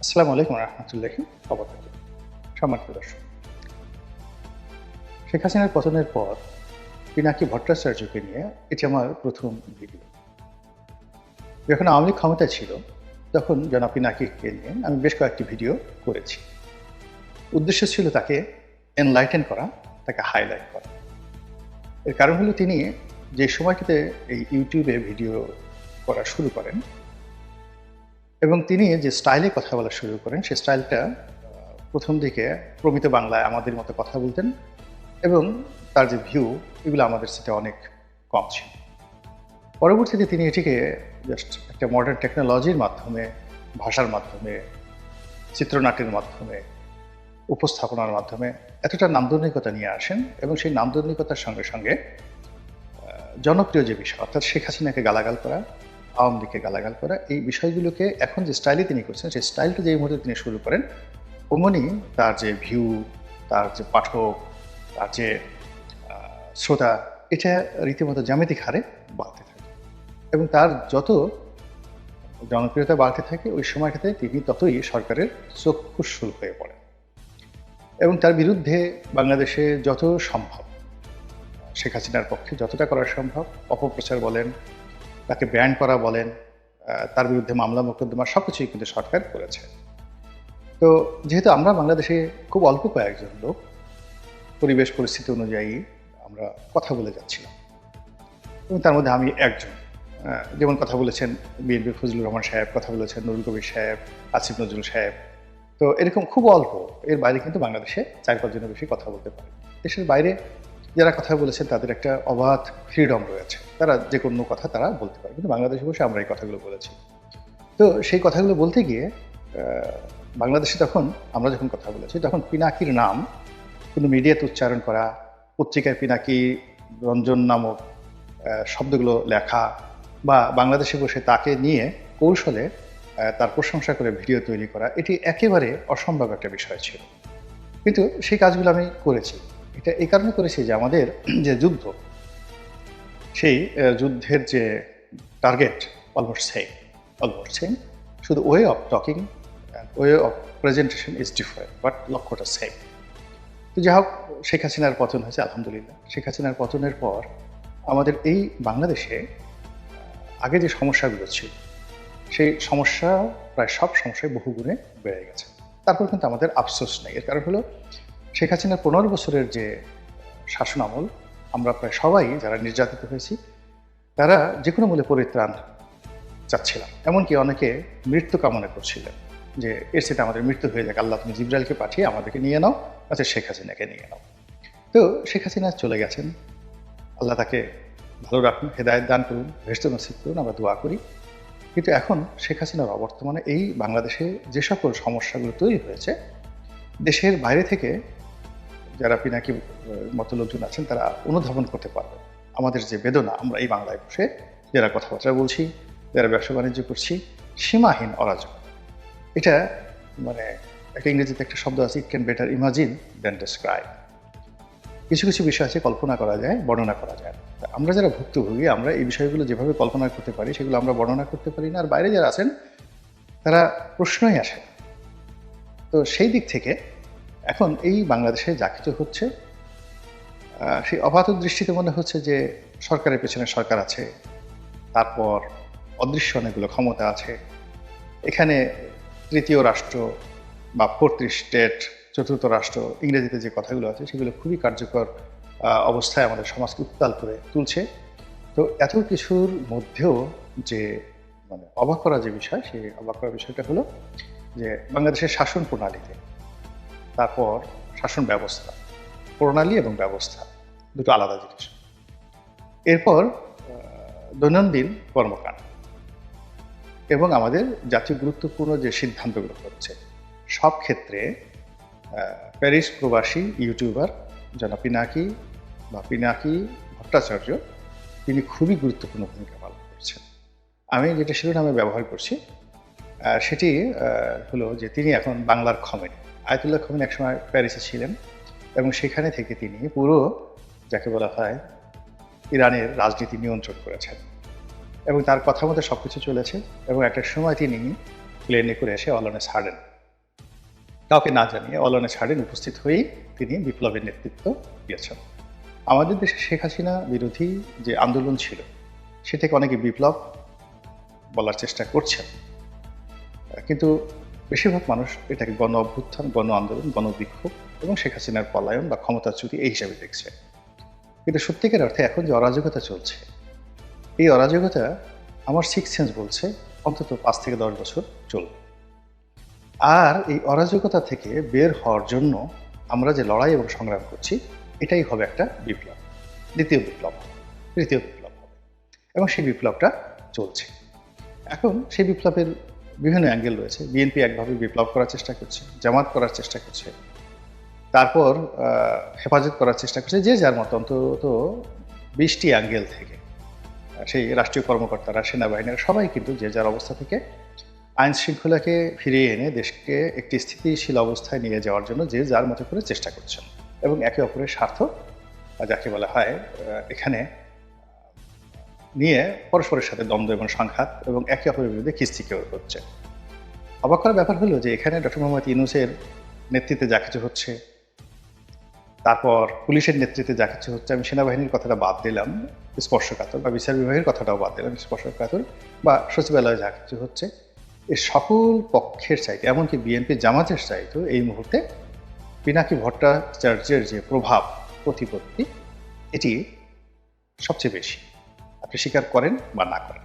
আসসালামু আলাইকুম রহমতুল্লাহি ওয়া সম্মানিত দর্শক, শেখ হাসিনার পতনের পর পিনাকি ভট্টাচার্যকে নিয়ে এটি আমার প্রথম ভিডিও। যখন আওয়ামী লীগ ক্ষমতায় ছিল তখন জনাব পিনাকিকে নিয়ে আমি বেশ কয়েকটি ভিডিও করেছি। উদ্দেশ্য ছিল তাকে এনলাইটেন করা, তাকে হাইলাইট করা। এর কারণ হলো তিনি যে সময়টিতে এই ইউটিউবে ভিডিও করা শুরু করেন এবং তিনি যে স্টাইলে কথা বলা শুরু করেন সেই স্টাইলটা প্রথম দিকে প্রমিত বাংলায় আমাদের মতো কথা বলতেন এবং তার যে ভিউ এগুলো আমাদের সাথে অনেক কম ছিল। পরবর্তীতে তিনি এটিকে জাস্ট একটা মডার্ন টেকনোলজির মাধ্যমে, ভাষার মাধ্যমে, চিত্রনাট্যের মাধ্যমে, উপস্থাপনার মাধ্যমে এতটা নান্দনিকতা নিয়ে আসেন এবং সেই নান্দনিকতার সঙ্গে সঙ্গে জনপ্রিয় যে বিষয় অর্থাৎ শেখ হাসিনাকে গালাগাল করা, আওয়ামী লীগকে গালাগাল করা, এই বিষয়গুলোকে এখন যে স্টাইলে তিনি করছেন সেই স্টাইলটা যে মুহূর্তে তিনি শুরু করেন অমনি তার যে ভিউ, তার যে পাঠক, তার যে শ্রোতা, এটা রীতিমতো জ্যামিতিক হারে বাড়তে থাকে এবং তার যত জনপ্রিয়তা বাড়তে থাকে ওই সময়টাতে তিনি ততই সরকারের চক্ষুষ্ফুল হয়ে পড়েন এবং তার বিরুদ্ধে বাংলাদেশে যত সম্ভব, শেখ হাসিনার পক্ষে যতটা করা সম্ভব, অপপ্রচার বলেন, তাকে ব্যান করা বলেন, তার বিরুদ্ধে মামলা মোকদ্দমা সব কিছুই কিন্তু সরকার করেছে। তো যেহেতু আমরা বাংলাদেশে খুব অল্প কয়েকজন লোক পরিবেশ পরিস্থিতি অনুযায়ী আমরা কথা বলে যাচ্ছিলাম এবং তার মধ্যে আমি একজন, যেমন কথা বলেছেন বিএনপির ফজলুর রহমান সাহেব, কথা বলেছেন নুরুল কবির সাহেব, আসিফ নজরুল সাহেব। তো এরকম খুব অল্প, এর বাইরে কিন্তু বাংলাদেশে 4-5 জনের বেশি কথা বলতে পারে। দেশের বাইরে যারা কথা বলেছেন তাদের একটা অবাধ ফ্রিডম রয়েছে, তারা যে কোনো কথা তারা বলতে পারে, কিন্তু বাংলাদেশে বসে আমরা এই কথাগুলো বলেছি। তো সেই কথাগুলো বলতে গিয়ে বাংলাদেশে তখন আমরা যখন কথা বলেছি তখন পিনাকির নাম কোনো মিডিয়াতে উচ্চারণ করা, পত্রিকায় পিনাকি রঞ্জন নামক শব্দগুলো লেখা বা বাংলাদেশে বসে তাকে নিয়ে কৌশলে তার প্রশংসা করে ভিডিও তৈরি করা, এটি একেবারে অসম্ভব একটা বিষয় ছিল। কিন্তু সেই কাজগুলো আমি করেছি। এটা এই কারণে করেছি যে আমাদের যে যুদ্ধ, সেই যুদ্ধের যে টার্গেট অলমোস্ট সেম, শুধু way of talking and way of presentation is different, but লক্ষ্যটা সেম। তো যাই হোক, শেখ হাসিনার পতন হয়েছে আলহামদুলিল্লাহ। শেখ হাসিনার পতনের পর আমাদের এই বাংলাদেশে আগে যে সমস্যাগুলো ছিল সেই সমস্যা প্রায় সব সমস্যায় বহুগুণে বেড়ে গেছে। তারপর কিন্তু আমাদের আফসোস নেই। এর কারণ হলো শেখ হাসিনার 15 বছরের যে শাসন আমল, আমরা প্রায় সবাই যারা নির্যাতিত হয়েছি তারা যে কোনো মূল্যে পরিত্রাণ চাচ্ছিলাম, এমনকি অনেকে মৃত্যু কামনা করছিলেন যে এর সাথে আমাদের মৃত্যু হয়ে যাক, আল্লাহ তুমি জিব্রাইলকে পাঠিয়ে আমাদেরকে নিয়ে নাও, আচ্ছা শেখ হাসিনাকে নিয়ে নাও। তো শেখ হাসিনা চলে গেছেন, আল্লাহ তাকে ভালো রাখুন, হেদায়েত দান করুন, ভেস্ত নসিব করুন, আমরা দোয়া করি। কিন্তু এখন শেখ হাসিনার অবর্তমানে এই বাংলাদেশে যে সকল সমস্যাগুলো তৈরি হয়েছে, দেশের বাইরে থেকে যারা পিনাকি মতো লোকজন আছেন তারা অনুধাবন করতে পারবে আমাদের যে বেদনা। আমরা এই বাংলায় বসে যারা কথাবার্তা বলছি, যারা ব্যবসা বাণিজ্য করছি, সীমাহীন অরাজক। এটা মানে একটা ইংরেজিতে একটা শব্দ আছে, it can better imagine than describe. কিছু কিছু বিষয় আছে কল্পনা করা যায়, বর্ণনা করা যায় না। আমরা যারা ভুক্তভোগী, আমরা এই বিষয়গুলো যেভাবে কল্পনা করতে পারি সেগুলো আমরা বর্ণনা করতে পারি না, আর বাইরে যারা আছেন তারা প্রশ্নই আসে না। তো সেই দিক থেকে এখন এই বাংলাদেশে যা কিছু হচ্ছে, সেই অবাধ দৃষ্টিতে মনে হচ্ছে যে সরকারের পেছনে সরকার আছে, তারপর অদৃশ্য অনেকগুলো ক্ষমতা আছে, এখানে তৃতীয় রাষ্ট্র বা ফোর্থ স্টেট, চতুর্থ রাষ্ট্র, ইংরেজিতে যে কথাগুলো আছে সেগুলো খুবই কার্যকর অবস্থায় আমাদের সমাজকে উত্তাল করে তুলছে। তো এত কিছুর মধ্যেও যে মানে অবাক করা যে বিষয়, সেই অবাক করার বিষয়টা হলো যে বাংলাদেশের শাসন প্রণালীতে, তারপর শাসন ব্যবস্থা, প্রণালী এবং ব্যবস্থা দুটো আলাদা জিনিস। এরপর দৈনন্দিন কর্মকাণ্ড এবং আমাদের জাতীয় গুরুত্বপূর্ণ যে সিদ্ধান্তগুলো হচ্ছে, সব ক্ষেত্রে প্যারিস প্রবাসী ইউটিউবার জনাব পিনাকি ভট্টাচার্য তিনি খুবই গুরুত্বপূর্ণ ভূমিকা পালন করছেন। আমি যেটা শিরোনামে ব্যবহার করছি সেটি হলো যে তিনি এখন বাংলার খমেনি। আয়াতুল্লাহ খমেনি একসময় প্যারিসে ছিলেন এবং সেখানে থেকে তিনি পুরো যাকে বলা হয় ইরানের রাজনীতি নিয়ন্ত্রণ করেছেন এবং তার কথা মতো সব কিছু চলেছে এবং একটা সময় তিনি প্লেনে করে এসে অলনে ছাড়েন। কাউকে না জানিয়ে অলনে ছাড়েন উপস্থিত হয়েই তিনি বিপ্লবের নেতৃত্ব দিয়েছেন। আমাদের দেশে শেখ হাসিনা বিরোধী যে আন্দোলন ছিল সেটাকে অনেকে বিপ্লব বলার চেষ্টা করছেন, কিন্তু বেশিরভাগ মানুষ এটাকে গণ অভ্যুত্থান, গণ আন্দোলন, গণবিক্ষোভ এবং শেখ হাসিনার পলায়ন বা ক্ষমতাচ্যুতি এই হিসাবে দেখছে। কিন্তু সত্যিকার অর্থে এখন যে অরাজকতা চলছে, এই অরাজকতা আমার সিক্স সেন্স বলছে অন্তত ৫ থেকে ১০ বছর চলবে। আর এই অরাজকতা থেকে বের হওয়ার জন্য আমরা যে লড়াই এবং সংগ্রাম করছি, এটাই হবে একটা বিপ্লব, দ্বিতীয় বিপ্লব, তৃতীয় বিপ্লব হবে, এবং সেই বিপ্লবটা চলছে। এখন সেই বিপ্লবের বিভিন্ন অ্যাঙ্গেল রয়েছে। বিএনপি একভাবে বিপ্লব করার চেষ্টা করছে, জামাত করার চেষ্টা করছে, তারপর হেফাজত করার চেষ্টা করছে, যে যার মতো অন্তত ২০টি অ্যাঙ্গেল থেকে। সেই রাষ্ট্রীয় কর্মকর্তারা, সেনাবাহিনীরা সবাই কিন্তু যে যার অবস্থা থেকে আইন শৃঙ্খলাকে ফিরিয়ে এনে দেশকে একটি স্থিতিশীল অবস্থায় নিয়ে যাওয়ার জন্য যে যার মতো করে চেষ্টা করছেন, এবং একে অপরের স্বার্থ যাকে বলা হয় এখানে নিয়ে পরস্পরের সাথে দ্বন্দ্ব এবং সংঘাত এবং একে অপরের বিরুদ্ধে খিস্তিকেও হচ্ছে। অবাক করার ব্যাপার হলো যে এখানে ডক্টর মোহাম্মদ ইউনূসের নেতৃত্বে যা কিছু হচ্ছে, তারপর পুলিশের নেতৃত্বে যা কিছু হচ্ছে, আমি সেনাবাহিনীর কথাটা বাদ দিলাম স্পর্শকাতর, বা বিচার বিভাগের কথাটাও বাদ দিলাম স্পর্শকাতর, বা সচিবালয়ে যা কিছু হচ্ছে, এর সকল পক্ষের চাইতে, এমনকি বিএনপি জামাতের চাইতেও এই মুহূর্তে পিনাকি ভট্টাচার্যের যে প্রভাব প্রতিপত্তি, এটি সবচেয়ে বেশি, আপনি স্বীকার করেন বা না করেন।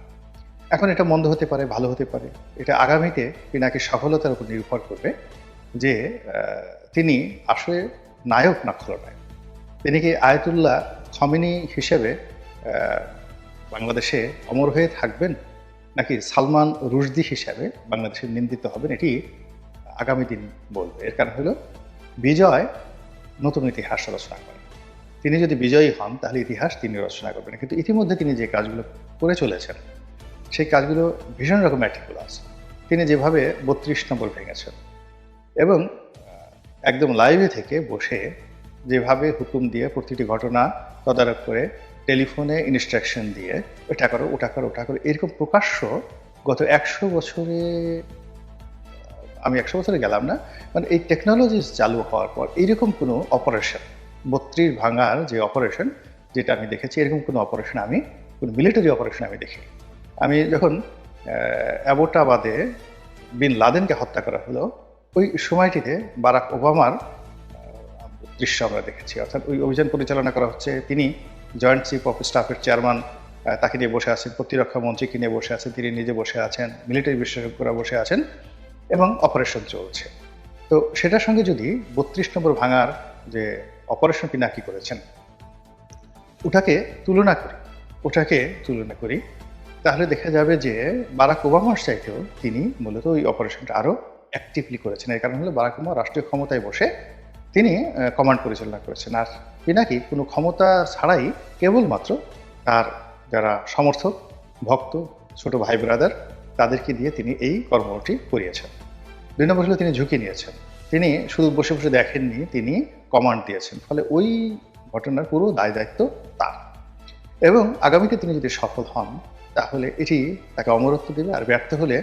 এখন এটা মন্দ হতে পারে, ভালো হতে পারে, এটা আগামীতে পিনাকির সফলতার উপর নির্ভর করবে যে তিনি আসলে নায়ক না খলনায়ক। তিনি কি আয়াতুল্লাহ খমেনি হিসেবে বাংলাদেশে অমর হয়ে থাকবেন, নাকি সালমান রুশদি হিসাবে বাংলাদেশে নিন্দিত হবেন, এটি আগামী দিন বলবে। এর কারণ হলো বিজয় নতুন ইতিহাস রচনা করে। তিনি যদি বিজয়ী হন তাহলে ইতিহাস তিনি রচনা করবেন, কিন্তু ইতিমধ্যে তিনি যে কাজগুলো করে চলেছেন সেই কাজগুলো ভীষণ রকম ম্যাটিকুলাস। তিনি যেভাবে ৩২ নম্বর ভেঙেছেন এবং একদম লাইভে থেকে বসে যেভাবে হুকুম দিয়ে প্রতিটি ঘটনা তদারক করে টেলিফোনে ইনস্ট্রাকশন দিয়ে এটা করো, ওটা করো, ওটা করো, এরকম প্রকাশ্য গত ১০০ বছরে, আমি ১০০ বছরে গেলাম না, মানে এই টেকনোলজি চালু হওয়ার পর এইরকম কোনো অপারেশন, ৩২ ভাঙার যে অপারেশন যেটা আমি দেখেছি, এরকম কোনো অপারেশন আমি, কোনো মিলিটারি অপারেশন আমি দেখিনি। আমি যখন অ্যাবোটাবাদে বিন লাদেনকে হত্যা করা হলো, ওই সময়টিতে বারাক ওবামার দৃশ্য আমরা দেখেছি, অর্থাৎ ওই অভিযান পরিচালনা করা হচ্ছে, তিনি জয়েন্ট চিফ অফ স্টাফের চেয়ারম্যান, তাকে নিয়ে বসে আছেন, প্রতিরক্ষা মন্ত্রীকে নিয়ে বসে আছেন, তিনি নিজে বসে আছেন, মিলিটারি বিশেষজ্ঞরা বসে আছেন এবং অপারেশন চলছে। তো সেটার সঙ্গে যদি ৩২ নম্বর ভাঙার যে অপারেশন পিনাকি করেছেন ওটাকে তুলনা করি, তাহলে দেখা যাবে যে বারাক ওবামার চাইতেও তিনি মূলত ওই অপারেশনটা আরও অ্যাক্টিভলি করেছেন। এর কারণ হলো বারাক ওবামা রাষ্ট্রীয় ক্ষমতায় বসে তিনি কমান্ড পরিচালনা করেছেন, আর পিনাকি কোনো ক্ষমতা ছাড়াই কেবলমাত্র তার যারা সমর্থক, ভক্ত, ছোট ভাই ব্রাদার, তাদেরকে দিয়ে তিনি এই কর্মটি করিয়েছেন। ২ নম্বর হলো তিনি ঝুঁকি নিয়েছেন, তিনি শুধু বসে বসে দেখেননি, তিনি কমান্ড দিয়েছেন, ফলে ওই ঘটনার পুরো দায় দায়িত্ব তার। এবং আগামীতে তিনি যদি সফল হন তাহলে এটি তাকে অমরত্ব দেবে, আর ব্যর্থ হলে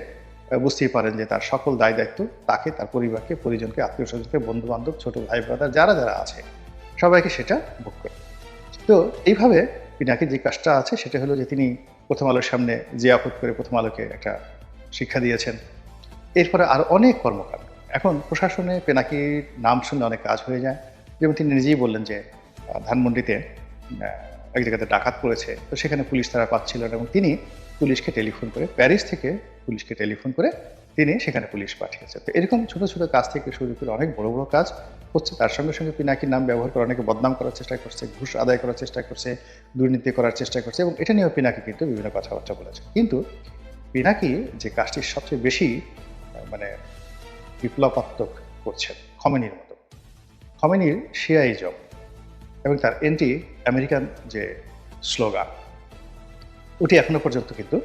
বুঝতেই পারেন যে তার সকল দায় দায়িত্ব তাকে, তার পরিবারকে, পরিজনকে, আত্মীয় স্বজনকে, বন্ধু বান্ধব, ছোট ভাই ব্রাদার যারা যারা আছে সবাইকে সেটা ভোগ করবে। তো এইভাবে পিনাকির যে কাজটা আছে সেটা হলো যে তিনি প্রথম আলোর সামনে জিয়াফত করে প্রথম আলোকে একটা শিক্ষা দিয়েছেন। এরপরে আর অনেক কর্মকাণ্ড, এখন প্রশাসনে পিনাকির নাম শুনে অনেক কাজ হয়ে যায়। যেমন তিনি নিজেই বললেন যে ধানমন্ডিতে এক জায়গাতে ডাকাত পড়েছে, তো সেখানে পুলিশ তারা পাচ্ছিল না, এবং তিনি পুলিশকে টেলিফোন করে, প্যারিস থেকে পুলিশকে টেলিফোন করে তিনি সেখানে পুলিশ পাঠিয়েছে। তো এরকম ছোট ছোট কাজ থেকে শুরু করে অনেক বড় বড় কাজ হচ্ছে। তার সঙ্গে সঙ্গে পিনাকির নাম ব্যবহার করে অনেকে বদনাম করার চেষ্টা করছে, ঘুষ আদায় করার চেষ্টা করছে, দুর্নীতি করার চেষ্টা করছে, এবং এটা নিয়েও পিনাকি কিন্তু বিভিন্ন কথাবার্তা বলেছে। কিন্তু পিনাকি যে কাজটি সবচেয়ে বেশি মানে বিপ্লবাত্মক করছেন খমেনির মতো, খমেনির শিয়াইজম এবং তার এন্টি আমেরিকান যে স্লোগান, ওটি এখনো পর্যন্ত কিন্তু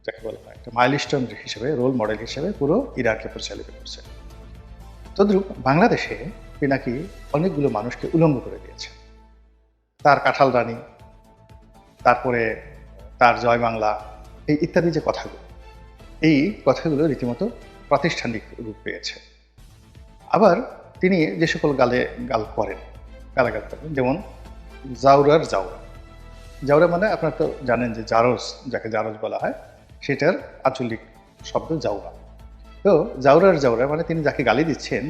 যাকে বলা হয় একটা মাইলস্টোন হিসেবে, রোল মডেল হিসেবে পুরো ইরানকে পরিচালিত করছে। তদ্রূপ বাংলাদেশে পিনাকি অনেকগুলো মানুষকে উলঙ্গ করে দিয়েছে। তার কাঁঠাল রানী, তারপরে তার জয় বাংলা, এই ইত্যাদি যে কথাগুলো, এই কথাগুলো রীতিমতো প্রাতিষ্ঠানিক রূপ পেয়েছে। আবার তিনি যে সকল গাল করেন, গালাগাল করেন, যেমন জাউরার জাউরা। জাউরা মানে আপনারা তো জানেন যে জারজ, যাকে জারজ বলা হয়, সেটার আঞ্চলিক শব্দ জাউরা। তো জাউরার জাউরা মানে তিনি যাকে গালি দিচ্ছেন,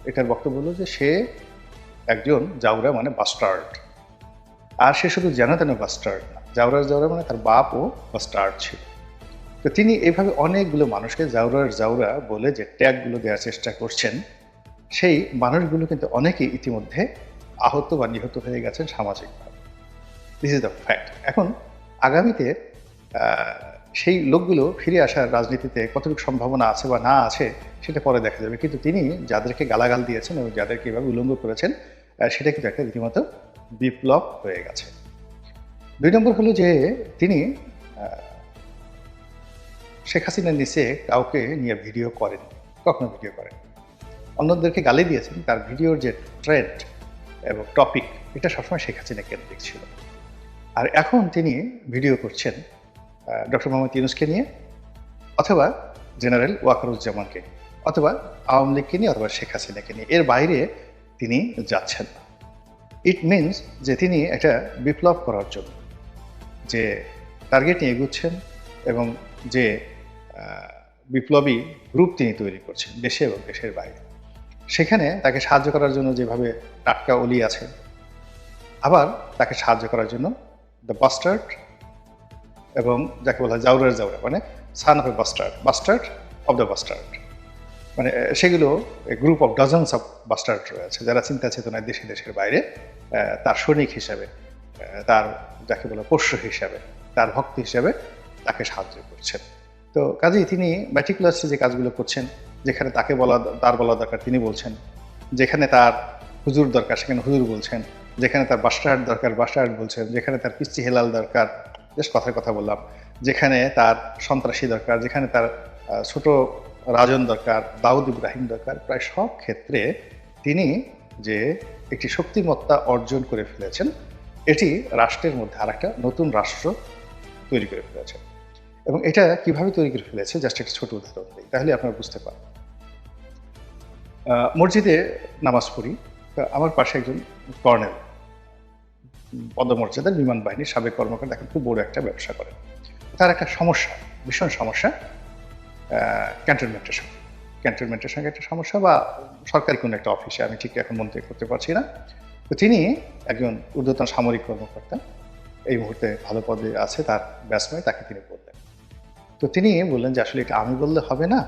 এটার বক্তব্য হলো যে সে একজন জাউরা মানে বাস্টার্ড। আর সে শুধু যেন তেন বাস্টার্ড না, জাউরার জাউরা মানে তার বাপও বাস্টার্ড ছিল। তো তিনি এইভাবে অনেকগুলো মানুষকে জাউরার জাউরা বলে যে ট্যাগগুলো দেওয়ার চেষ্টা করছেন, সেই মানুষগুলো কিন্তু অনেকেই ইতিমধ্যে আহত বা নিহত হয়ে গেছেন সামাজিকভাবে। This is the fact. এখন আগামীতে সেই লোকগুলো ফিরে আসার রাজনীতিতে কতটুকু সম্ভাবনা আছে বা না আছে সেটা পরে দেখা যাবে। কিন্তু তিনি যাদেরকে গালাগাল দিয়েছেন এবং যাদেরকে এভাবে উলঙ্গ করেছেন, সেটা কিন্তু একটা রীতিমতো বিপ্লব হয়ে গেছে। ২ নম্বর হলো যে তিনি শেখ হাসিনার নিচে কাউকে নিয়ে ভিডিও করেন, কখনো ভিডিও করেন। অন্যদেরকে গালি দিয়েছেন, তার ভিডিওর যে ট্রেন্ড এবং টপিক, এটা সবসময় শেখ হাসিনা কেন্দ্রিক ছিল। আর এখন তিনি ভিডিও করছেন ডক্টর মোহাম্মদ ইউনূসকে নিয়ে, অথবা জেনারেল ওয়াকারুজ্জামানকে নিয়ে, অথবা আওয়ামী লীগকে নিয়ে, অথবা শেখ হাসিনাকে নিয়ে। এর বাইরে তিনি যাচ্ছেন না। ইট মিনস যে তিনি একটা বিপ্লব করার জন্য যে টার্গেট নিয়ে এগুচ্ছেন এবং যে বিপ্লবী গ্রুপ তিনি তৈরি করছেন দেশে এবং দেশের বাইরে, সেখানে তাকে সাহায্য করার জন্য যেভাবে টাটকা অলি আছে, আবার তাকে সাহায্য করার জন্য দ্য বাস্টার্ড এবং যাকে বলা হয় জাউরার জাউরা, মানে son of A bastard, bastard of the bastard, মানে সেগুলো group of dozens of bastard রয়েছে যারা চিন্তা চেতনায় দেশে দেশের বাইরে তার সৈনিক হিসাবে, তার যাকে বলা পোষ্য হিসাবে, তার ভক্ত হিসাবে তাকে সাহায্য করছেন। তো কাজেই তিনি ম্যাটিকুলাসলি যে কাজগুলো করছেন, যেখানে তার বলা দরকার তিনি বলছেন, যেখানে তার হুজুর দরকার সেখানে হুজুর বলছেন, যেখানে তার বাস্টার্ড দরকার বাস্টার্ড বলছেন, যেখানে তার পিচ্চি হেলাল দরকার, বেশ কথার কথা বললাম, যেখানে তার সন্ত্রাসী দরকার, যেখানে তার ছোট রাজন দরকার, দাউদ ইব্রাহিম দরকার, প্রায় সব ক্ষেত্রে তিনি যে একটি শক্তিমত্তা অর্জন করে ফেলেছেন, এটি রাষ্ট্রের মধ্যে আর একটা নতুন রাষ্ট্র তৈরি করে ফেলেছে। এবং এটা কিভাবে তৈরি করে ফেলেছে, জাস্ট একটা ছোট উদাহরণ দিই, তাহলে আপনারা বুঝতে পারবেন। মসজিদে নামাজ পড়ি, আমার পাশে একজন কর্নেল, পদমর্যাদার বিমান বাহিনীর সাবেক কর্মকর্তা, এখন খুব বড় একটা ব্যবসা করেন। তার একটা সমস্যা, ভীষণ সমস্যা, ক্যান্টনমেন্টের সঙ্গে একটা সমস্যা, বা সরকারি কোনো একটা অফিসে, আমি ঠিক এখন মনে করতে পারছি না। তো তিনি একজন ঊর্ধ্বতন সামরিক কর্মকর্তা, এই মুহূর্তে ভালো পদে আছে, তার ব্যাচমেট, তাকে তিনি বললেন। তো তিনি বললেন যে আসলে এটা আমি বললে হবে না,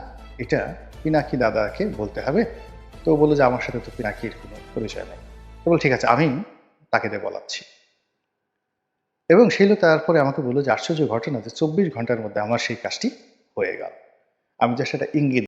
এটা পিনাকি দাদাকে বলতে হবে। তো বললো যে আমার সাথে তো পিনাকির কোনো পরিচয় নেই। তো বল ঠিক আছে, আমি তাকে দিয়ে বলাচ্ছি। এবং সেই লোক তারপরে আমাকে বললো যে আশ্চর্য ঘটনা যে 24 ঘন্টার মধ্যে আমার সেই কাজটি হয়ে গেল। আমি জাস্ট একটা ইঙ্গিত